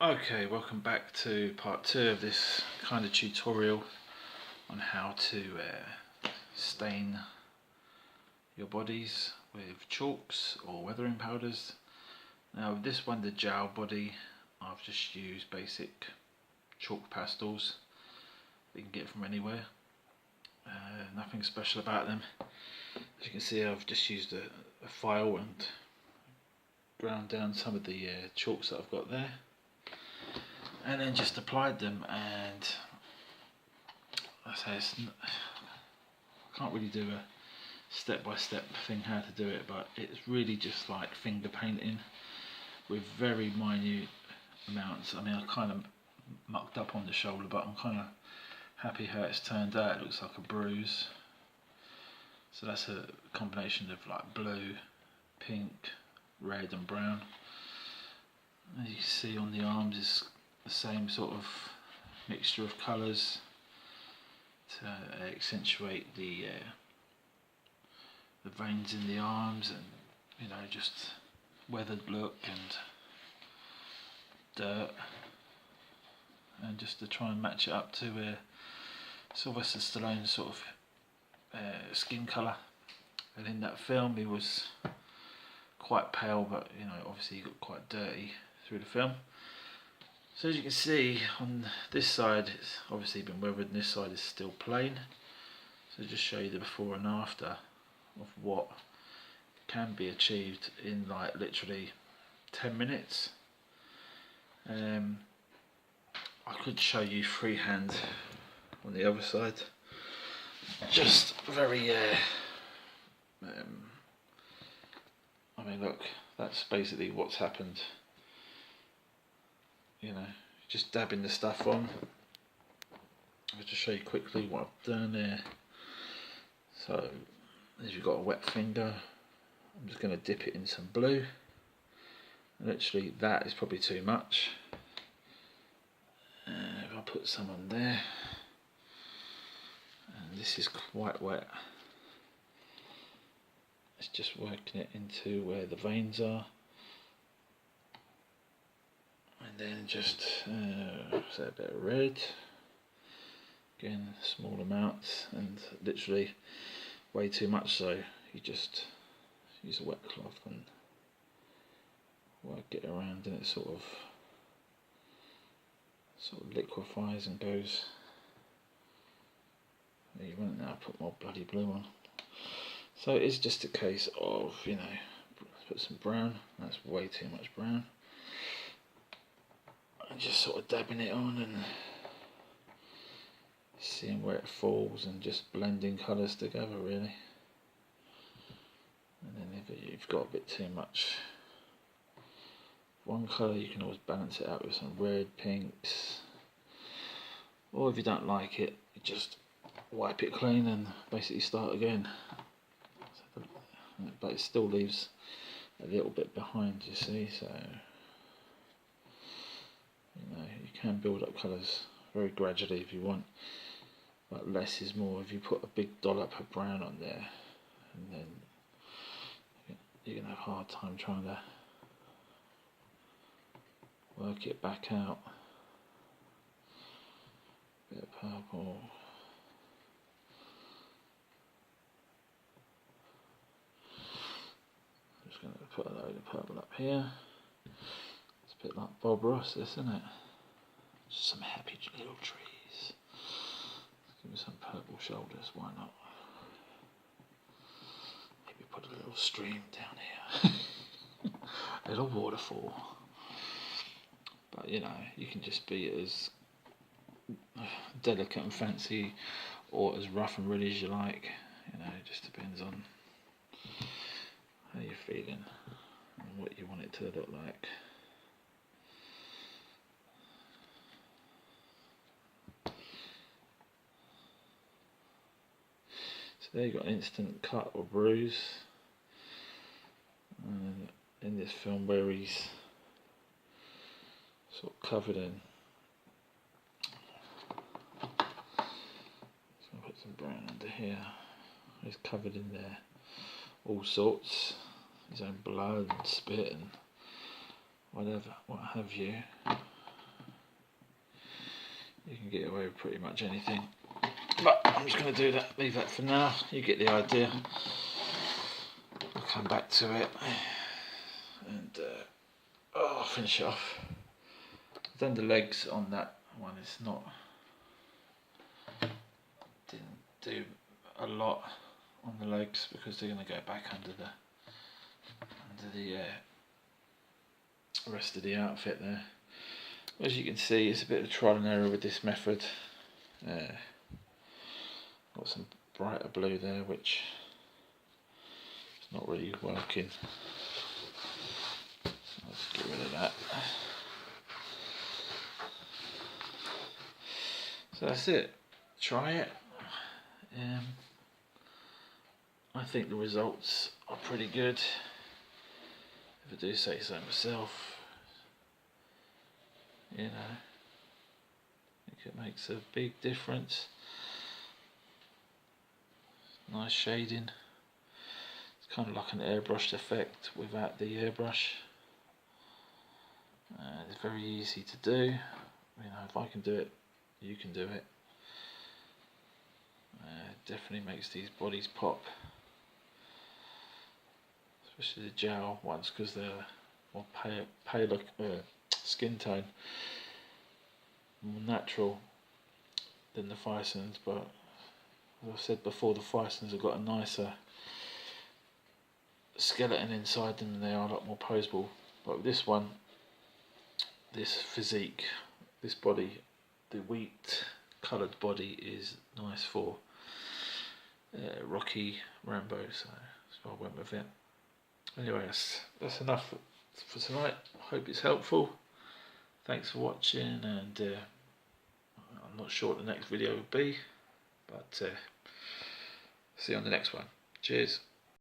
Okay, welcome back to part 2 of this kind of tutorial on how to stain your bodies with chalks or weathering powders. Now with this one, the Jiaou body, I've just used basic chalk pastels that you can get from anywhere. Nothing special about them. As you can see, I've just used a file and ground down some of the chalks that I've got there, and then just applied them. And I can't really do a step-by-step thing how to do it, but it's really just like finger painting with very minute amounts. I mean, I kind of mucked up on the shoulder, but I'm kind of happy how it's turned out. It looks like a bruise. So that's a combination of like blue, pink, red and brown. As you can see on the arms, it's the same sort of mixture of colours to accentuate the veins in the arms, and you know, just weathered look and dirt, and just to try and match it up to Sylvester Stallone's sort of skin colour. And in that film he was quite pale, but you know, obviously he got quite dirty through the film. So as you can see, on this side it's obviously been weathered and this side is still plain. So just show you the before and after of what can be achieved in like literally 10 minutes. I could show you freehand on the other side. Just very I mean, look, that's basically what's happened. You know, just dabbing the stuff on. I'll just show you quickly what I've done there. So, as you've got a wet finger, I'm just going to dip it in some blue. Literally, that is probably too much. If I put some on there, and this is quite wet. It's just working it into where the veins are, and then just say a bit of red. Again, small amounts, and literally way too much. So you just use a wet cloth and work it around, and it sort of liquefies and goes. You won't now put more bloody blue on. So it's just a case of, you know, put some brown. That's way too much brown. And just sort of dabbing it on and seeing where it falls and just blending colours together, really. And then if you've got a bit too much one colour, you can always balance it out with some red, pinks. Or if you don't like it, you just wipe it clean and basically start again. But it still leaves a little bit behind, you see, so you know, you can build up colours very gradually if you want, but less is more. If you put a big dollop of brown on there, and then you're going to have a hard time trying to work it back out. Bit of purple. Just going to put a load of purple up here. It's a bit like Bob Ross, isn't it? Just some happy little trees. Let's give me some purple shoulders, why not? Maybe put a little stream down here. A little waterfall. But you know, you can just be as delicate and fancy or as rough and ready as you like. You know, it just depends on how you're feeling and what you want it to look like. So there you've got an instant cut or bruise. And in this film where he's sort of covered in, just going to put some brown under here. He's covered in there, all sorts, his own blood and spit and whatever, what have you. You can get away with pretty much anything. But I'm just going to do that, leave that for now. You get the idea. I'll come back to it and I'll finish it off. I've done the legs on that one. It's not, didn't do a lot on the legs because they're going to go back under the rest of the outfit there. As you can see, it's a bit of trial and error with this method. Got some brighter blue there, which is not really working. Let's get rid of that. So that's it. Try it. I think the results are pretty good, if I do say so myself. You know, I think it makes a big difference. Nice shading. It's kind of like an airbrushed effect without the airbrush. It's very easy to do. You know, if I can do it, you can do it. It definitely makes these bodies pop, especially the Jiaou ones because they're more paler skin tone, more natural than the Fisons. But as I said before, the Fisons have got a nicer skeleton inside them and they are a lot more poseable. But with this one, this physique, this body, the wheat coloured body is nice for Rocky Rambo, so that's why I went with it. Anyway, that's enough for tonight. Hope it's helpful. Thanks for watching, and I'm not sure what the next video will be, but see you on the next one. Cheers.